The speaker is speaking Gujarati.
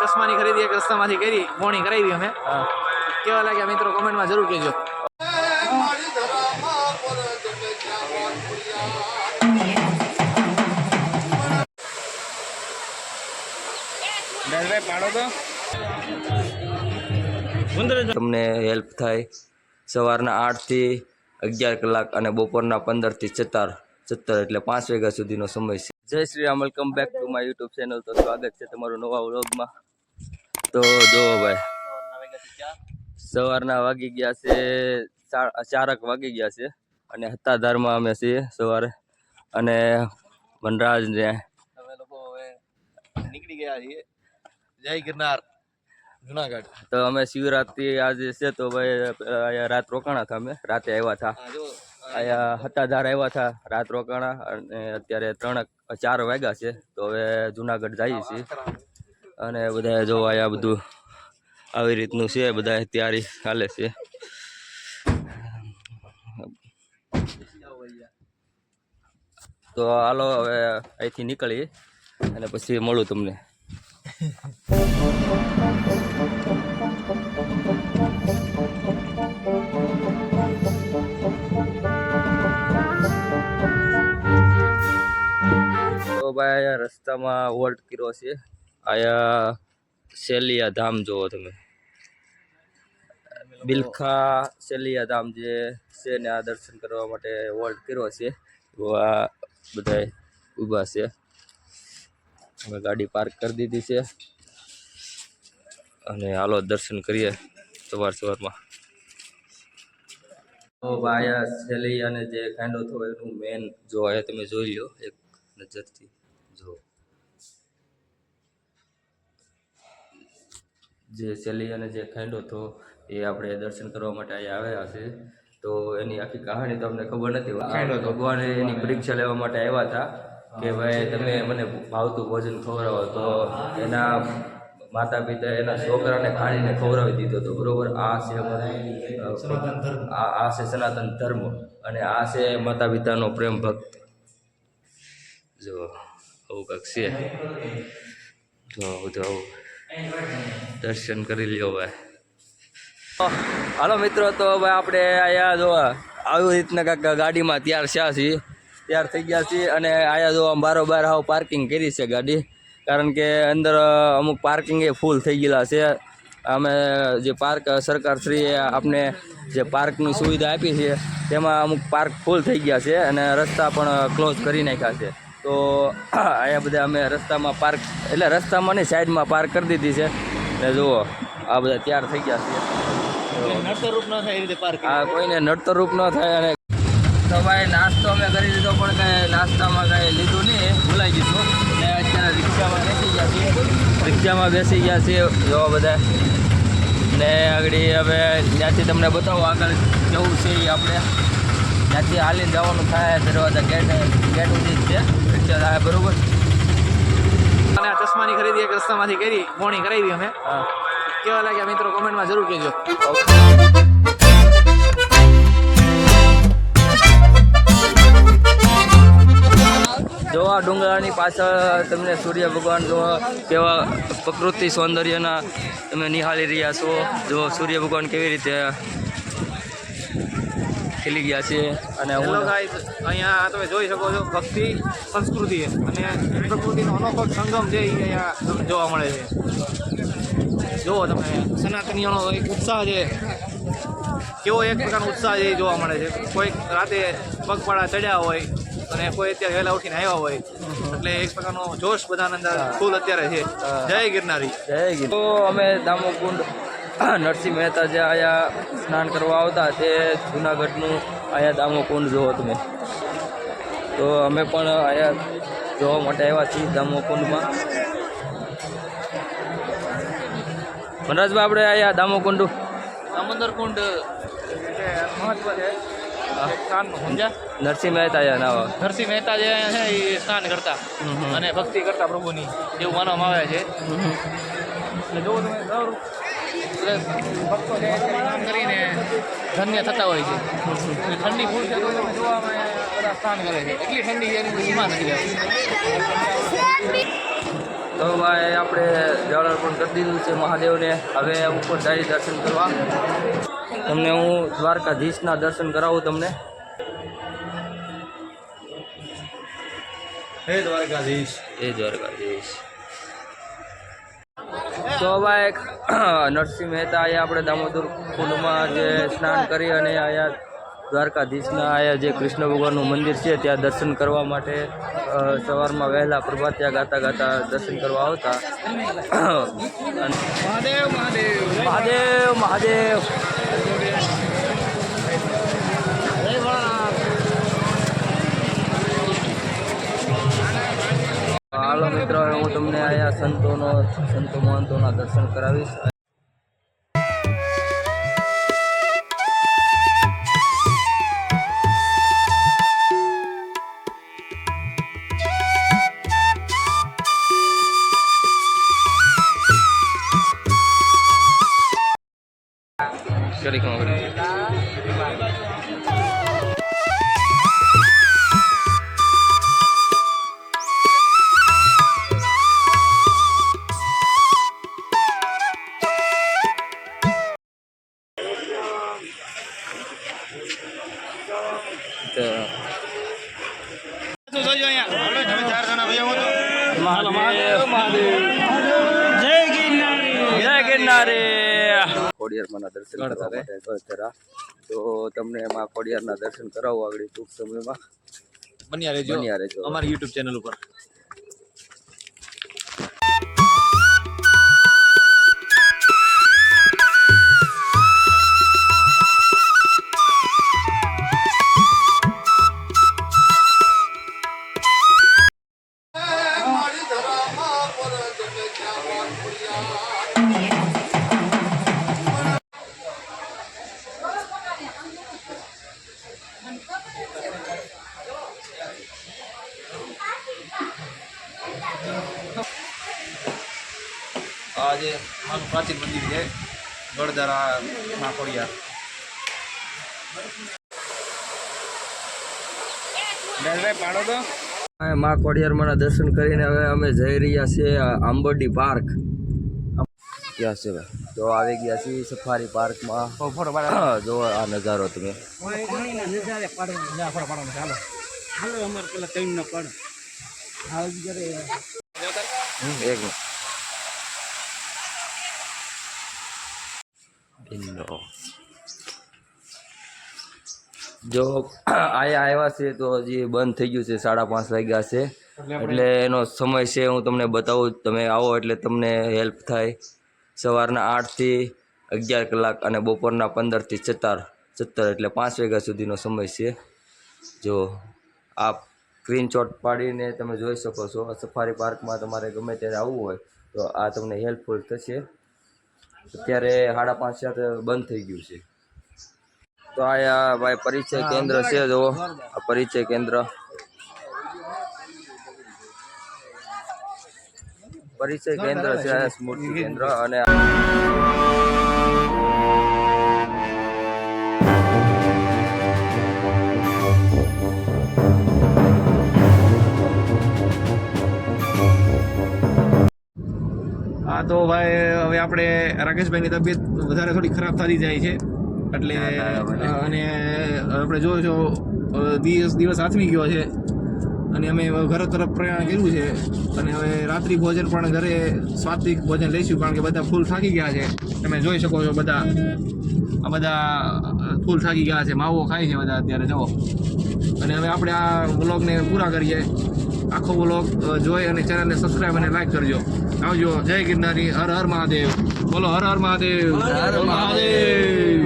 ચશ્માની ખરીદી એક રસ્તામાંથી કરી મોણી કરાવી અમે કેવા લાગ્યા મિત્રો કોમેન્ટમાં જરૂર કહેજો. તમને હેલ્પ થાય સવારના 8 થી 11 કલાક અને બપોરના 15 થી 17 એટલે 5 વાગ્યા સુધીનો સમય છે. જય Shri Ram, welcome back to my YouTube channel. તો સ્વાગત છે તમારું નવા વ્લોગમાં. તો જો ભાઈ સવારના વાગી ગયા છે 4 વાગી ગયા છે અને હત્તાધારમાં અમે છીએ સવારે અને વનરાજ ને અમે લોકો હવે નીકળી ગયા છીએ જય ગિરનાર જુનાગઢ. તો અમે શિવરાત્રી આજે છે તો ભાઈ અહીંયા રાત રોકાણા હતા. અમે રાતે આવ્યા હતા અહીંયા હત્તાધાર આવ્યા હતા રાત રોકાણા અને અત્યારે 4 વાગ્યા છે. તો હવે જુનાગઢ જઈએ છીએ અને બધા જો અહીંયા બધું આવી રીતનું છે, બધા તૈયારી ચાલે છે. તો હાલો હવે અહીંથી નીકળી અને પછી મળું તમને. તો ભાઈ અહીંયા રસ્તામાં હોલ્ટ કર્યો છે. અહીંયા શેલિયા ધામ જોવો તમે, બિલખા શેલિયા ધામ જે છે ને આ દર્શન કરવા માટે હોલ્ટ કર્યો છે. આ બધા ઊભા છે. અમે ગાડી પાર્ક કરી દીધી છે અને હાલો દર્શન કરીએ સવારમાં. તો ભાઈ આ શેલિયાને જે ખાંડો થયો એનું મેન જો અહીંયા તમે જોઈ લો એક નજરથી. જો જે શેલિયાને જે ખાંડો હતો એ આપણે દર્શન કરવા માટે અહીંયા આવ્યા છે. તો એની આખી કહાણી તો અમને ખબર નથી. ભગવાને એની પરીક્ષા લેવા માટે આવ્યા હતા કે ભાઈ તમે મને ભાવતું ભોજન ખવડાવો. તો એના માતા પિતા એના છોકરાને ખાણીને ખવડાવી દીધો હતો. બરોબર, આ છે આ છે સનાતન ધર્મ અને આ છે માતા પિતાનો પ્રેમ ભક્ત. જો આવું કાંક છે. જો બધું આવું દર્શન કરી લ્યો ભાઈ. હાલો મિત્રો, તો ભાઈ આપણે અહીંયા જો આવી રીતના કાંક ગાડીમાં તૈયાર થઈ ગયા છીએ અને અહીંયા જો બારોબાર હાવ પાર્કિંગ કરી છે ગાડી. કારણ કે અંદર અમુક પાર્કિંગ એ ફૂલ થઈ ગયેલા છે. અમે જે પાર્ક સરકારશ્રીએ આપણે જે પાર્કની સુવિધા આપી છે તેમાં અમુક પાર્ક ફૂલ થઈ ગયા છે અને રસ્તા પણ ક્લોઝ કરી નાખ્યા છે. તો અહીંયા બધા અમે રસ્તામાં પાર્ક એટલે રસ્તામાં નહીં સાઈડમાં પાર્ક કરી દીધી છે. ને જુઓ આ બધા તૈયાર થઈ ગયા છે. નડતરરૂપ ન થાય એ રીતે પાર્ક આ કોઈને નડતરરૂપ ન થાય. અને તો ભાઈ નાસ્તો અમે કરી દીધો પણ કાંઈ નાસ્તામાં કાંઈ લીધું નહીં, ભૂલાઈ ગયું. ને અત્યારે રિક્ષામાં બેસી ગયા છીએ જોવા બધા. ને આગળ હવે ત્યાંથી તમને બતાવો આગળ જવું છે એ આપણે ત્યાંથી હાલીને જવાનું થાય. દરવાજા ગેટ સુધી જ છે રિક્ષા થાય. બરોબર, અને આ ચશ્માની ખરીદી એક રસ્તામાંથી કરી મોણી કરાવી અમે કેવા લાગ્યા મિત્રો કોમેન્ટમાં જરૂર કહેજો. જો આ ડુંગરાની પાછળ તમને સૂર્ય ભગવાન જો કેવા પ્રકૃતિ સૌંદર્યના તમે નિહાળી રહ્યા છો. જો સૂર્ય ભગવાન કેવી રીતે ખીલી ગયા છે. અને અહીંયા તમે જોઈ શકો છો ભક્તિ સંસ્કૃતિ અને પ્રકૃતિનો અનોખો સંગમ છે એ અહીંયા તમને જોવા મળે છે. જુઓ તમે સનાતનીઓનો એક ઉત્સાહ છે, કેવો એક પ્રકારનો ઉત્સાહ છે એ જોવા મળે છે. કોઈક રાતે પગપાળા ચડ્યા હોય અને કોઈ અત્યારે વહેલા ઉઠીને આવ્યા હોય એટલે એક પ્રકારનો જોશ બધાના અંદર ફૂલ અત્યારે છે. જય ગિરનારી, જય ગિરનારી. તો અમે દામોકુંડ નરસિંહ મહેતા જે અહીંયા સ્નાન કરવા આવતા તે જુનાગઢનું અહીંયા દામોકુંડ જુઓ તમે. તો અમે પણ અહીંયા જોવા માટે આવ્યા છીએ દામોકુંડમાં. વનરાજભાઈ આપણે અહીંયા દામોકુંડ દામોદર કુંડ મહત્વ છે સ્નાનનું. સમજ્યા? નરસિંહ મહેતા નાવ નરસિંહ મહેતા જે છે એ સ્નાન કરતા અને ભક્તિ કરતા પ્રભુની એવું માનવામાં આવે છે. એટલે જો તમે ભક્તો છે સ્નાન કરીને ધન્ય થતા હોય છે. ઠંડી ફૂલ છે તો તમે જોવામાં બધા સ્નાન કરે છે. એટલી ઠંડી એની સીમા નથી. તો તો ભાઈ આપણે જળ અર્પણ કરી દીધું છે મહાદેવને. હવે ઉપર જાય દર્શન કરવા. તમને હું દ્વારકાધીશના દર્શન કરાવું તમને. હે દ્વારકાધીશ. એ દ્વારકાધીશ. તો ભાઈ નરસિંહ મહેતા અહીંયા આપણે દામોદર કુંડમાં જે સ્નાન કરી અને અહીંયા દ્વારકાધીશના અહીંયા જે કૃષ્ણ ભગવાનનું મંદિર છે ત્યાં દર્શન કરવા માટે સવારમાં વહેલા પ્રભાતિયા ગાતા ગાતા દર્શન કરવા આવતા. મહાદેવ મહાદેવ મહાદેવ મહાદેવ. હાલો મિત્રો, હવે હું તમને અહીંયા સંતો મહંતોના દર્શન કરાવીશ. કરી ખાવ જોજો અહીંયા આપણે તમે 4 જણા ભાઈઓ હતો. મહાદેવ મહાદેવ. જય ગિરનારી. જય ગિરનારી. ખોડિયારમાંના દર્શન કરવા માટે ગળધરા. તો તમને એમાં ખોડિયારના દર્શન કરાવું આગળ ટૂંક સમયમાં. બન્યા રહેજો અમારી YouTube ચેનલ ઉપર. આ જે માનું પ્રાચીન મંદિર છે ગળધરા માં ખોડિયાર. પાડો તો માં ખોડિયારમાંના દર્શન કરીને હવે અમે જઈ રહ્યા છીએ આંબરડી પાર્ક. ક્યાં છે ભાઈ? તો આવી ગયા છીએ સફારી પાર્કમાં. જો આ નજારો તમે. એક જો આયા આવ્યા છે તો હજી બંધ થઈ ગયું છે. 5:30 વાગ્યા છે એટલે એનો સમય છે હું તમને બતાવું. તમે આવો એટલે તમને હેલ્પ થાય. સવારના 8 થી 11 કલાક અને બપોરના 15 થી 17 એટલે 5 વાગ્યા સુધીનો સમય છે. જો આ સ્ક્રીનશોટ પાડીને તમે જોઈ શકો છો. સફારી પાર્કમાં તમારે ગમે ત્યારે આવવું હોય તો આ તમને હેલ્પફુલ થશે. અત્યારે 5:30 બંધ થઈ ગયું છે. તો આ ભાઈ પરિચય કેન્દ્ર છે. જો આ પરિચય કેન્દ્ર છે. સ્મૃતિ કેન્દ્ર. અને હા તો ભાઈ હવે આપણે રાકેશભાઈની તબિયત વધારે થોડી ખરાબ થતી જાય છે એટલે અને આપણે જોયો છો દિવસ આથમી ગયો છે અને અમે ઘર તરફ પ્રયાણ કર્યું છે અને હવે રાત્રિ ભોજન પણ ઘરે સાત્વિક ભોજન લઈશું કારણ કે બધા ફૂલ થાકી ગયા છે. તમે જોઈ શકો છો બધા ફૂલ થાકી ગયા છે. માવો ખાય છે બધા અત્યારે જુઓ. અને હવે આપણે આ વ્લોગને પૂરા કરીએ. આખો વ્લોગ જોઈ અને ચેનલને સબસ્ક્રાઈબ અને લાઈક કરજો. આવજો. જય ગિરનારી. હર હર મહાદેવ. બોલો હર હર મહાદેવ. હર મહાદેવ.